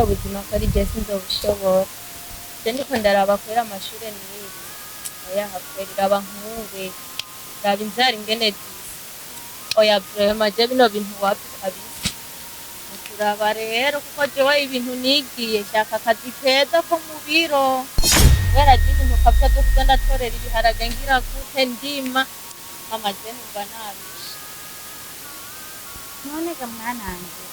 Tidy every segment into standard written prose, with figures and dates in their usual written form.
buzima ko ari je sinzobushobora je ndiko ndaraba kwera amashure nize oya hakwera iraba nk'ube raba inzara ingene zisa oya vraiment je bino bintu wapi kabisa turaba rero kuko jewe ibintu nigiye shaka akazi keza ko mu biro kubera je ibintu kapfa byo kuza ndatorera ibiharage ngira gute ndima mama je numva nabishe none ga mwananje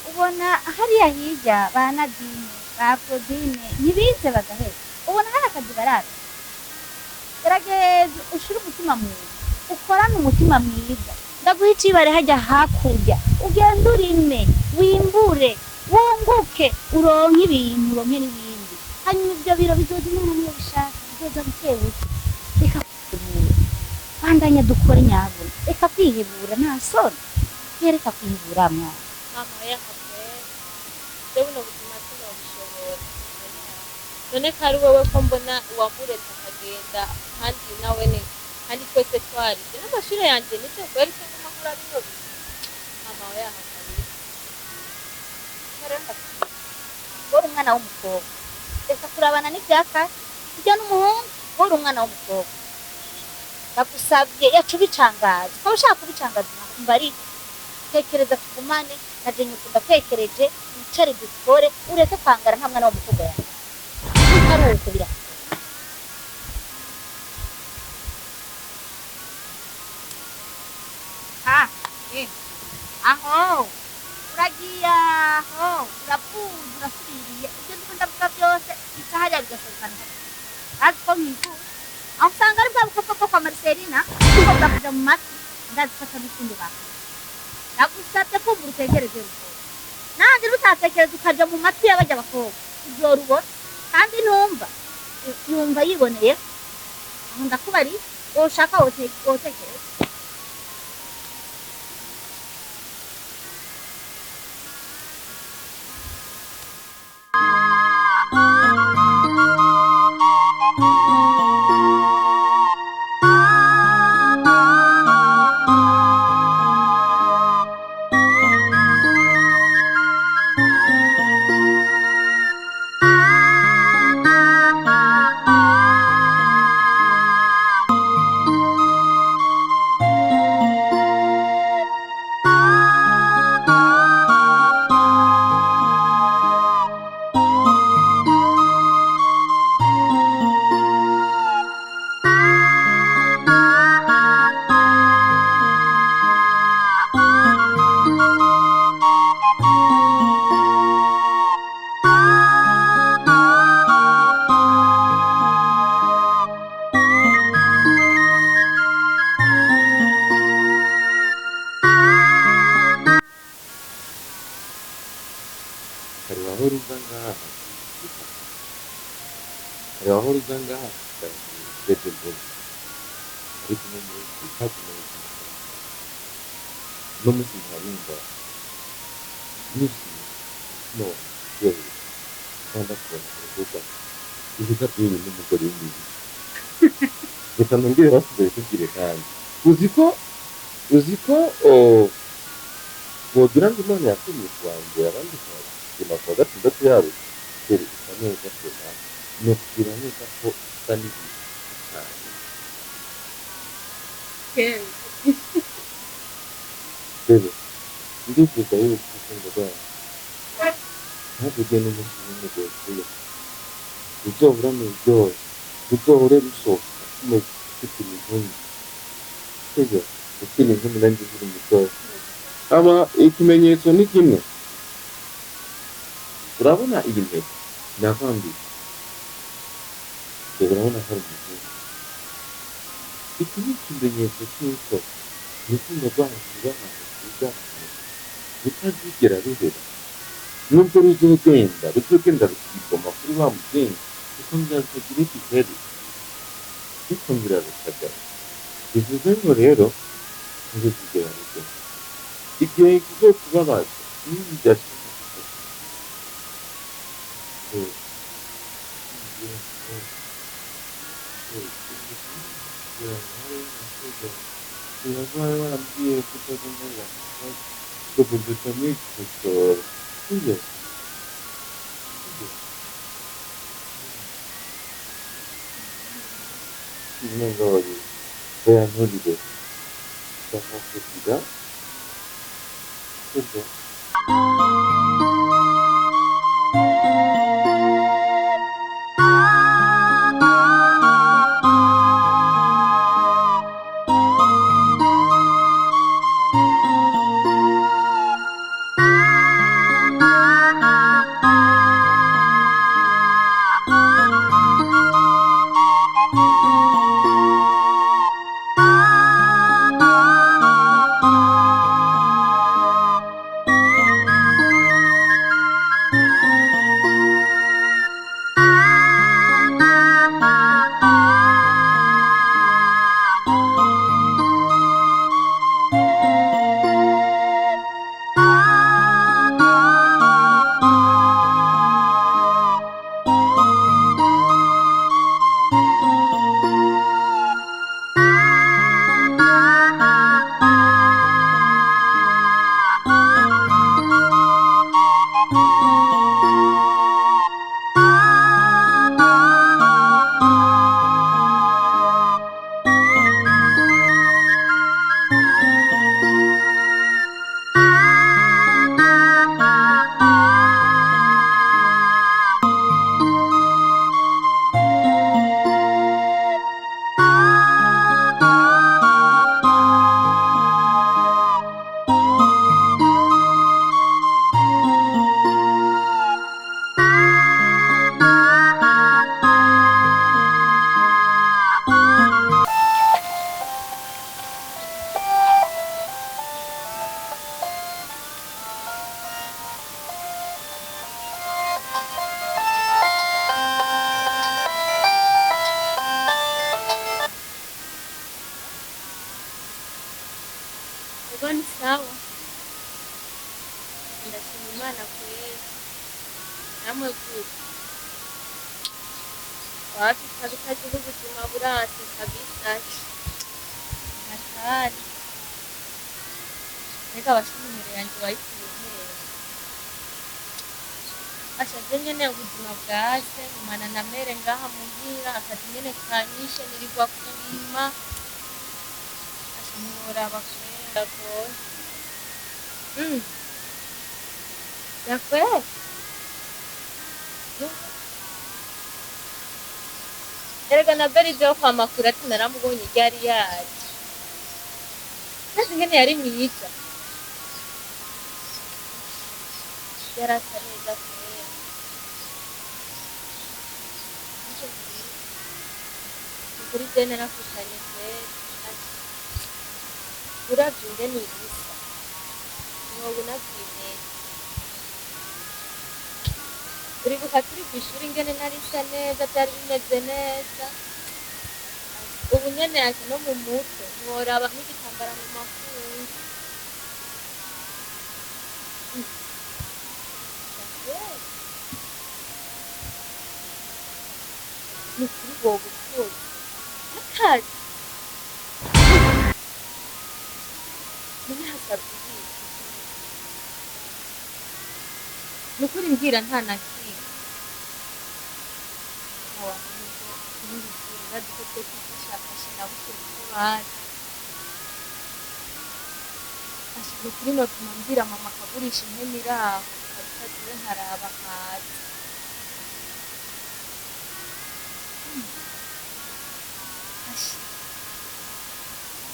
ubona hariya hirya banadine ba Claudine ntibize bagahera ubona hari akazi baraza gerageza ushire umutima mwiza ukorane umutima mwiza ndaguha icibare hajya hakurya ugenda urime wimbure wunguke uronke ibintu uronke n'ibindi hanyuma ibyo biro bizoza imana niyo bishaka bizoza bukebuke reka kwihebura bandanya dukore nyabuna reka kwihebura nta soni reka kwihebura mwana mama yahakwera je buno buzima sinobishobora none ko ari wowe ko mbona uwamuretse akagenda kandi nawe ni kandi twese twarize n'amashure yanje nivyo kweri cyangwa amahura bino bintu mama we yahakwera wari umwana w'umukobwa reka kurabana n'ivyaka ujya n'umuhungu wari umwana w'umukobwa ndagusabye yacu bicangaza ukaba ushaka kubicangaza nkumva ari tekereza tugumane naje nyuko ndatekereje wicare dukore ureke kwangara nta mwana w'umukobwa yawe utaruko bira aho uragiye aho urapuza urasubiriye ibyo ndiko ndavuga byose icahajya bigasohokana azi ko nkifuza aho usanga ari bwa bukoko kwa Marcelina kuko bwakuja mu matwi ndazi ko atabikunda baka ndagusabye kumva utekereze ruko nanjye rutatekereza ukaja mu matwi y'abajya abakobwa uzorubona kandi ntumva yumva yiboneye aho ndakubari woshaka wotekereza reka nongere basigaye tubwire kandi uziko wogira ngo imana yatumye kuwambura abandi kuguma kuwa gatandatu yabo kwerekana neza ko ni ukubwira neza ko usa n'ibintu cyane rero ndifuza yuko ukunda rwanda ntazige n'umunsi n'umwe rwose uzohora n'uryohe uzohore rusohoka umeze ufite imivunyi sibyo ufite imivunyi nanjye ziri mutoya aba ikimenyetso ni kimwe urabona iyi ntego nakwambira urabona ko ari umuvunyi iki ni ikimenyetso cy'uko urukundo rwacu rw'ahantu rwiza rutazigera ruhera nubwo ruzogenda rukigoma kuri wa mubyeyi kuko nzarukagira ikihere rukongera rukagara bivuze ngo rero ntibizigera rugera igihe kizokubabaza niba bidashobora Urabaye warambwiye ko utazongera kuko dutamikosora sibyo Inengoye beyanturire ndamufukira sibyo Ego ni sawa, ndashima Imana kweli, namwe gute? Wapi kabisa kiri ubuzima buranse kabisa, hatari. Mbega abashima imbere yanjye wayikuye hehe? Asha je nyene ubuzima bwase, ngumana na mere ngaha muhira, akazi nyene kanyishe nirirwa kurima. Asha ntiworaba kweli ndagoye. Yakweli? Erega na Berize yo kwa makuru ati naramubonye ryari yaje. Maze ingene yari mwiza. Yarasa neza kweli. Ukuri je narafutanye kweli. Uravye ingene ibisa. Ntiwoba unavyimenya. Uribuka turi kw'ishuri ingene narisa neza, vyari bimeze neza. Ubu nyene yake no mu mutwe ntiworaba nk'igitambara mu makungu. Ni ukuri woba ukoze akazi. None hasabye iki? Ni ukuri mbwira nta na kimwe. Nukuri notuma mbwira mama akagurisha impene iraho kabisa jewe nkaraba hasi.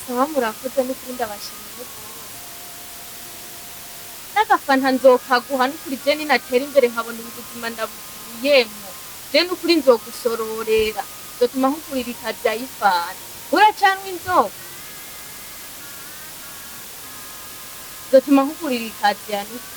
Sawa murakoze nukuri ndabashimiye rwose. N'agafanta nzokaguha nukuri je ninatera imbere nkabona ubuzima ndabugiyemwo. Je nukuri nzogusororera, nzotuma nkugurira ikazi ya ifanta. Uracanwa inzoga? Nzotuma nkugurira ikazi ya nukuri.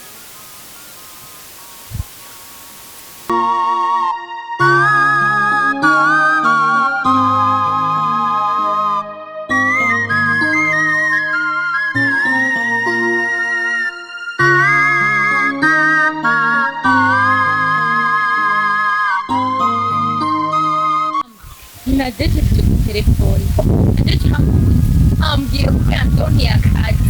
Nadejeje ku telefone. Nadejeje ambwiye ko yandonye akazi.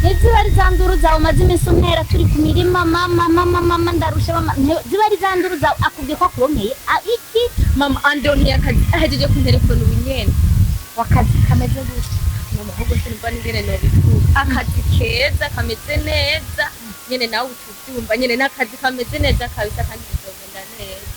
Yaje bari za nduru zawe umaze iminsi untera turi ku mirima mama ndarusha mama ziba ari za nduru zawe akubwiye ko akuronkeye iki mama andoni akazi ahejeje kunterefona ubunyene wakazi kameze gutya mama ahubwo sinumva n'ingene nobivuga akazi keza kameze neza nyene nawe utuvyumva nyene n'akazi kameze neza kabisa kandi bizogenda neza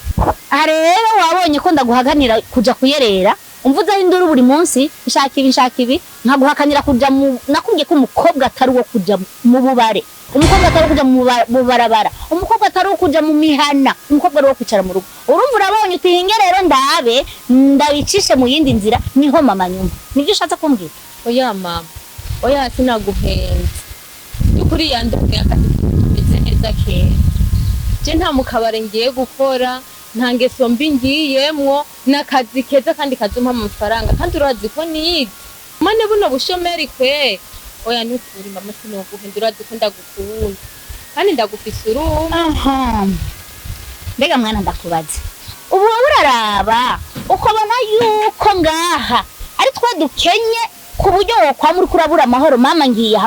aha rero wabonye ko ndaguhaganira kuja kuyerera umvuze induru buri munsi nshaka ibi nkaguhakanira kuja nakubwiye ko umukobwa atari wo kuja mu bubare umukobwa atari kuja mu barabara umukobwa atari kuja mu mihana umukobwa ari wo kwicara mu rugo urumva urabonye utihinge rero ndabe ndabicishe mu yindi nzira niho mama nyuma nibyo ushatse kumbwira oya mama oya sinaguhenze ukuri yanduye akazi kameze neza keza je nta mukabare ngiye gukora nta ngeso mbi ngiyemwo n'akazi keza kandi kazumpa amafaranga kandi urazi ko nize mane buno bushomeri kwe oya nukuri mama sinoguhindura urazi ko ndagukunda kandi ndagufise urumva mbega mwana ndakubaza ubu uraraba ukabona yuko ngaha ari twa dukenye ku buryo wokwama uri kurabura amahoro mama ngiye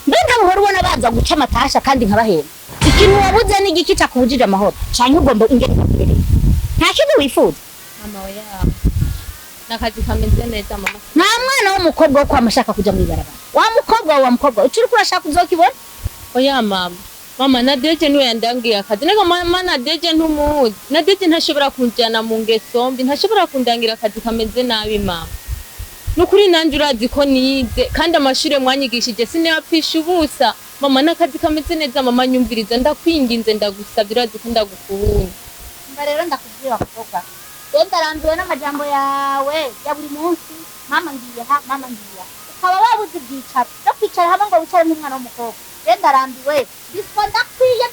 mbega buhora ubona baza guca amatasha kandi nkabahera ikintu wabuze n'igiki cakubujije amahoro canke ugomba ingene imbere nta kintu wifuza mama oya n'akazi kameze neza mama nta mwana w'umukobwa wo kwamashaka kuja mu ibarabara wa mukobwa ucuri kurashaka uzokibona oya mama Nadeje niwe yandangiye akazi nego mama Nadeje ntumuzi Nadeje ntashobora kunjana mu ngeso mbi ntashobora kundangira akazi kameze nabi mama nukuri nanje urazi ko nize kandi amashure mwanyigishije sinapfisha ubusa mama n'akazi kameze neza mama nyumviriza ndakwinginze ndagusabye urazi ko ndagukunda mba rero ndakubwira bakobwa ndarambiwe n'amajambo yawe ya buri munsi mama ngiye ukaba wabuze ibyicaro no kwicara hamwe ngo wicare nk'umwana w'umukobwa ndarambiwe biswa ndakwiye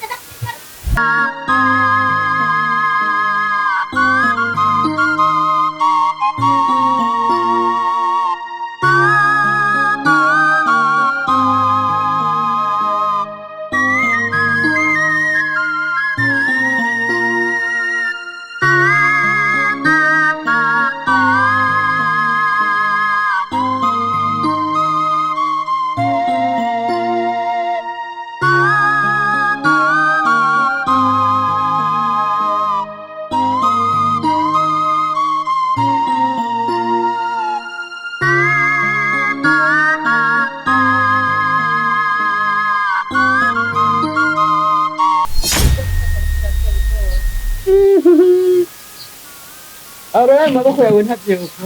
Ara maboko yawe ntavyebuka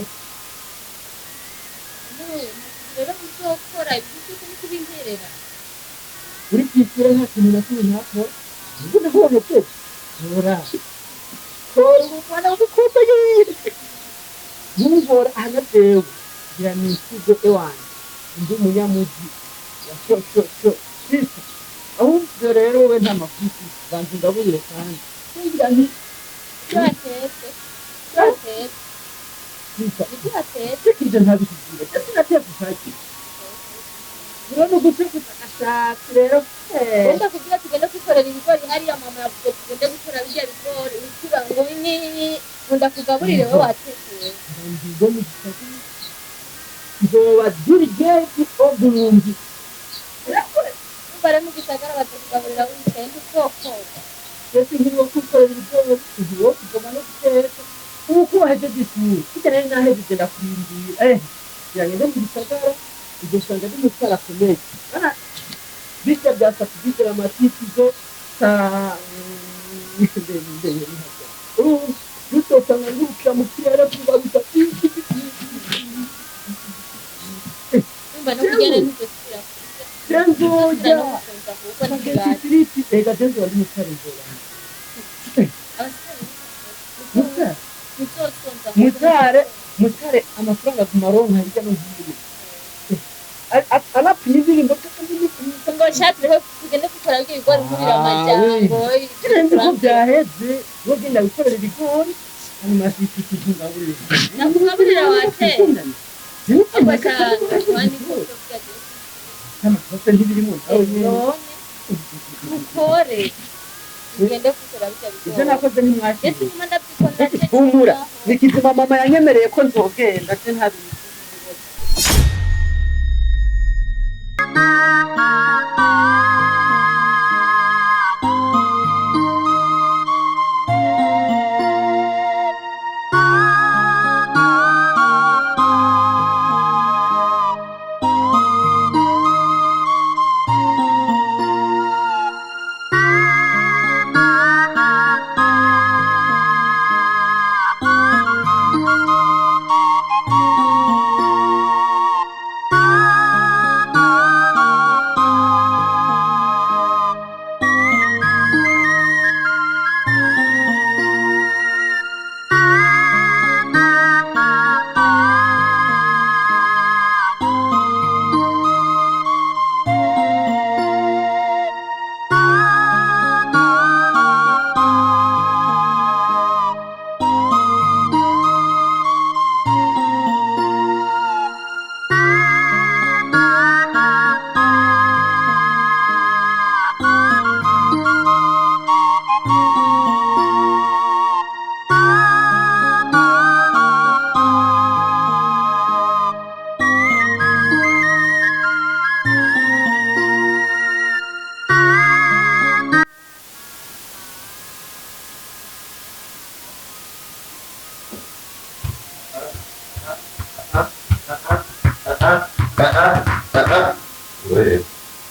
rero uzokora ibyo kubinterera uri kwitira nta kintu na kimwe ntako ubu ndabona ko ora kora umwana w'ukoko yiri yumvora anatewe gira nisigo ewana ndi munyamuji cyo sisi ahubwo rero wowe nta mafuti bantu ndaburire kandi ngira nti Kija ntabikubwira cyane nateye gufaki urano gucekuta gashatsi rero wenda kugira tugende gukorera ibigori hariya mama yavuze tugende gukora bijya bigori ukiba ngo ni nkunda kugaburire wowe wateguye ndizo mu gisaka ngo wadirige ibombi bare mu gisagara batugaburira w'ikende ukoko ese ngiye gukorera ibigori ugiye kugoma no guteka uko wahejeje isuri kitane nahejeje ndakwindiye yangende mu gisagara ugosanga ndi mutara komeye bana bitya byasa kugira amatizo sa ndende dutosanga ngurukira mu kirere kuva bitatu umva no kujyana n'udusira Tenzoja Siriti ega tenzo wali mutare nzoya mutare amafaranga kumaronka hirya no hino anapinizira imboga ngo shatse ho tugende gukora ibigori kubira amajyango kirenze ko byaheze wogenda gukorera ibigori hanyuma sikutungaburira nakugaburira wate abasha twani ko amakosa ntibirimo ukore ugende gukora bijya bigori ibyo nakoze ntimwashije ese nyuma ndabyikora humura nikizima mama yanyemereye ko nzogenda je ntabizi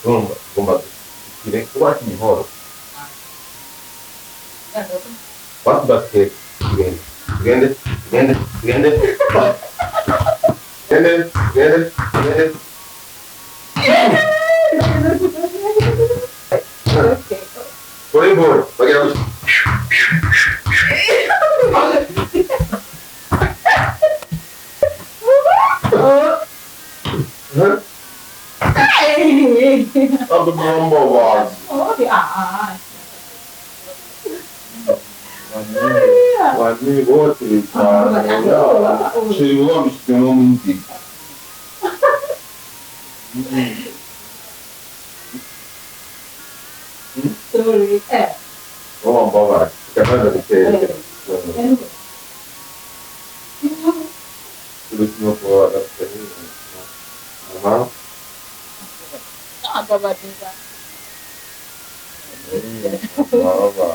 Gomba kire kuba kimihoro watu basket gende volleyball bagira gusa Abu bomba var. Wani wote sana ya. Şey olmuş demomun değil. Sorry. Bomba var. Kamera da şey. Turismo por la Aha. Apa badinga? Baba.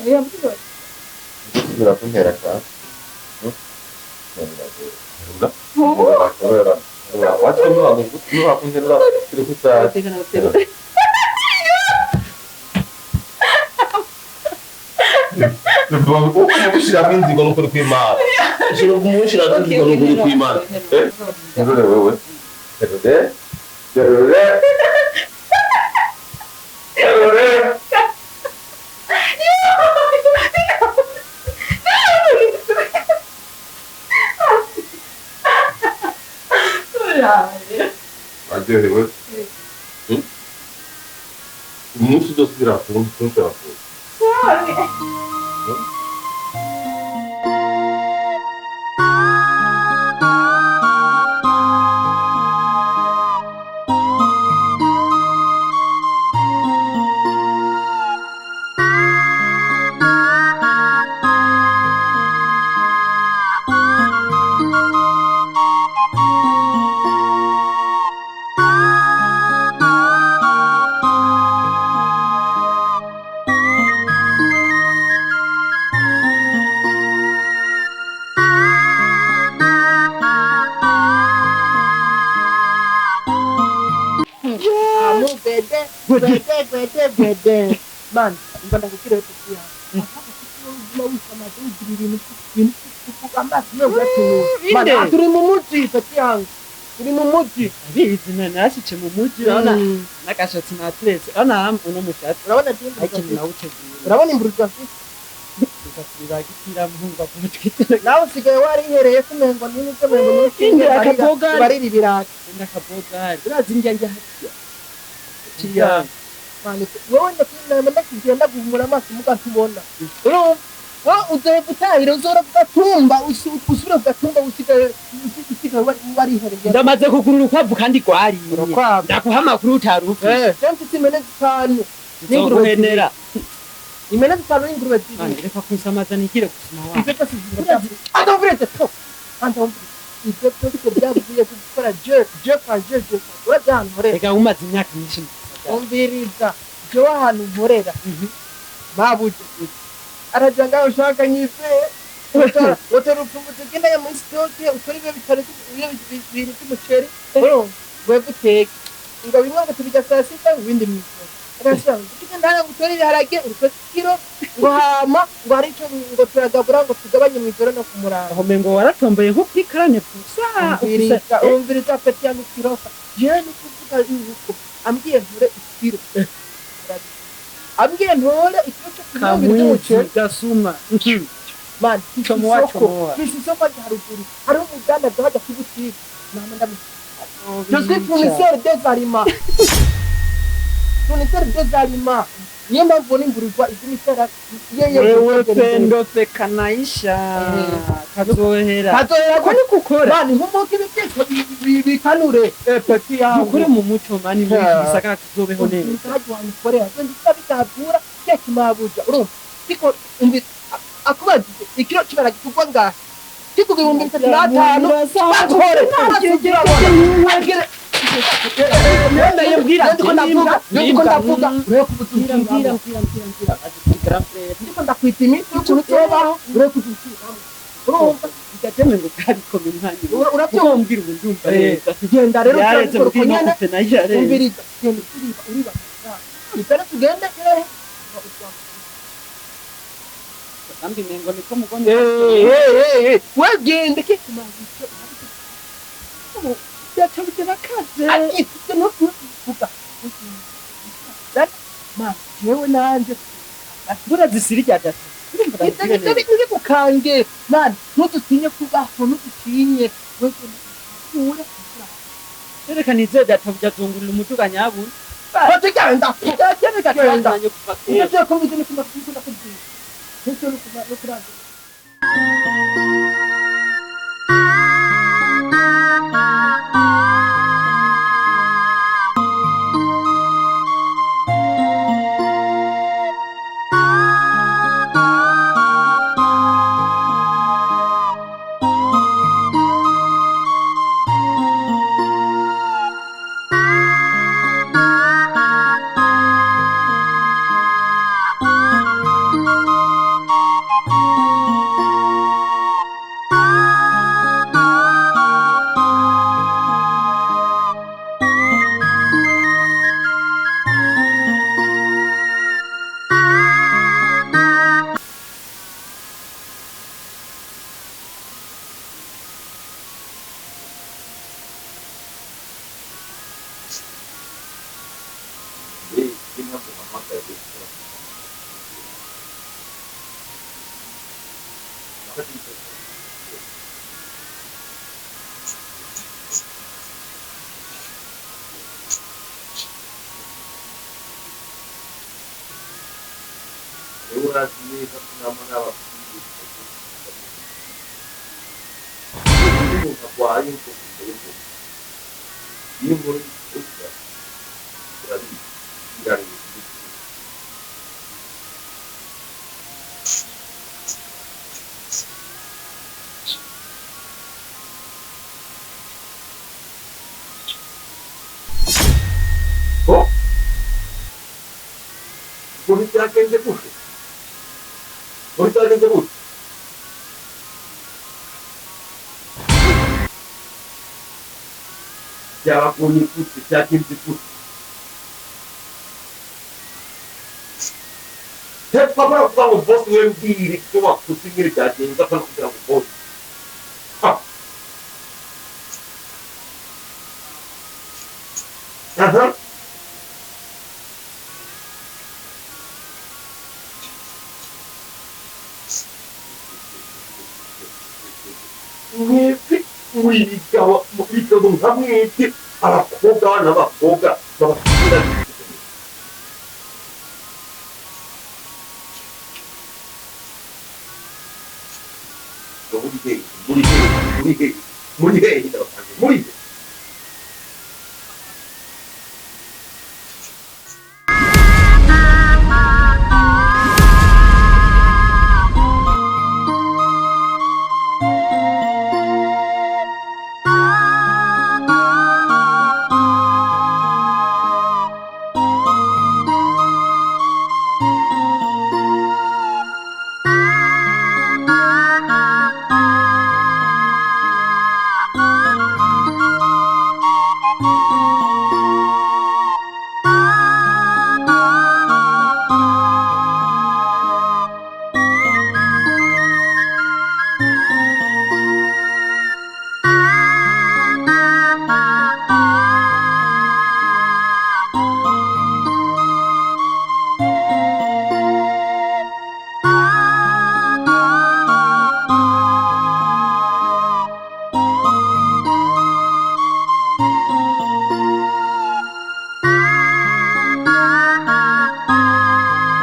Iya betul. Sudah punya rasa. Sudah. Sudah. What's going on? Lu aku nyela. Terus kita. Bom, como tirar minzi quando for filmar? Tira como tirar minzi quando for filmar. Entendeu? Entendeu? Adeus, depois. Muito doce de rato, não tem rato. Gwede. Man, mbona kukira yote pia. Man, turi mu muji peti yangu. Turi mu muji. Abizi nasice mu muji urabona nakashatsi nateretse urabona uno mushatsi Urabona tindi. ariko nawuteguye Urabona imburuza mfite. ukasibagitira muhunga kumutwitira Nawe usigaye warihereye kumengo nini ko mengo n'ushinge barira ibiraka. ndakabogari urazi njya hatiya Kiya. Man, wowe ndakigenda guhumura amaso muga ntubona. Urumva uzoye gutahira uzora kugatumba usubire kugatumba usigaye warihereye. ndamaze kugura urukwavu kandi rwariye ndakuha amakuru utarufi mfite imene zitanu nzoguhenera imene zitanu n'ingurube zibiri. reka kunsamaza nigire gusoma wawe Ivyo byose zibura. Andavurete to. Ivyo byose byavuye gukora je urajyana nkorera. reka umaze imyaka myinshi Umviriza je ahantu nkorera. Babuje araja ngaho ushaka nyize utera upfumutse genda ya muri stoke ukora ibyo bitari ibintu by'umuceri we guteka ngo bimwe ngo tubijya saa sita ibindi mwizo arashaka kugenda hano gutora ibiharage urukwe kilo ngo hama ngo hari icyo ngo turagabura ngo tugabanye mu ijoro no kumurara aho mengo waratomboye nko kwikarane gusa umviriza peti ya mikirofa je ni kuvuga yuko ambwiye nture ikiro ambwiye ntore ikiro cyo kamuzi gasuma man chomoa isoko haruguru hari umuganda bwaje kubutika mama je suis fournisseur des aliments fournisseur des aliments niyo mpamvu n'imburuzwa izimitera wewe pendo peka naisha kazohera ko ni gukora man nk'umuki biteko bikanure peti yawe ukuri mu muco mani muri gisagara tuzobeho neza ndajwana korea ndisa bitabura keki mabuja urumva siko umbi akubajije ikiro kibara gitugwa ngaha kikuga 3500 bakore nenda yebwira ndiko ndavuga ureko kutumbira ndiko ndakwita imiti y'ukuntu tubaho ureko kutumbira urumva gateme ngo karikome mwanya urabyumva umbwira ubu ndumva neza genda rero yareze uko nyene mukino nayo yareze umviriza genda uriba itara tugende hehe kandi nengo niko mugone wegende ke kumazito yatabye bakaze ati no kuvuga ma jewe nanje bura zisiri ryatatu Ibyo gukange man ntudutinye kubaho ntudutinye ure reka nize databye azungurira umuduga nyabuna batiganda reka twazanye kuva kera ibyo ko bizine kuma kukunda kubwira nicyo no kurangira Siapa punya putih, yakin putih. Siapa pernah tahu bos yang diri itu waktu singgir jadi, tak pernah bilang bos. Aha. Ngepik. Wigawa dong ngiti ala koga nama koga nama tidak muri he muri he muri he muri he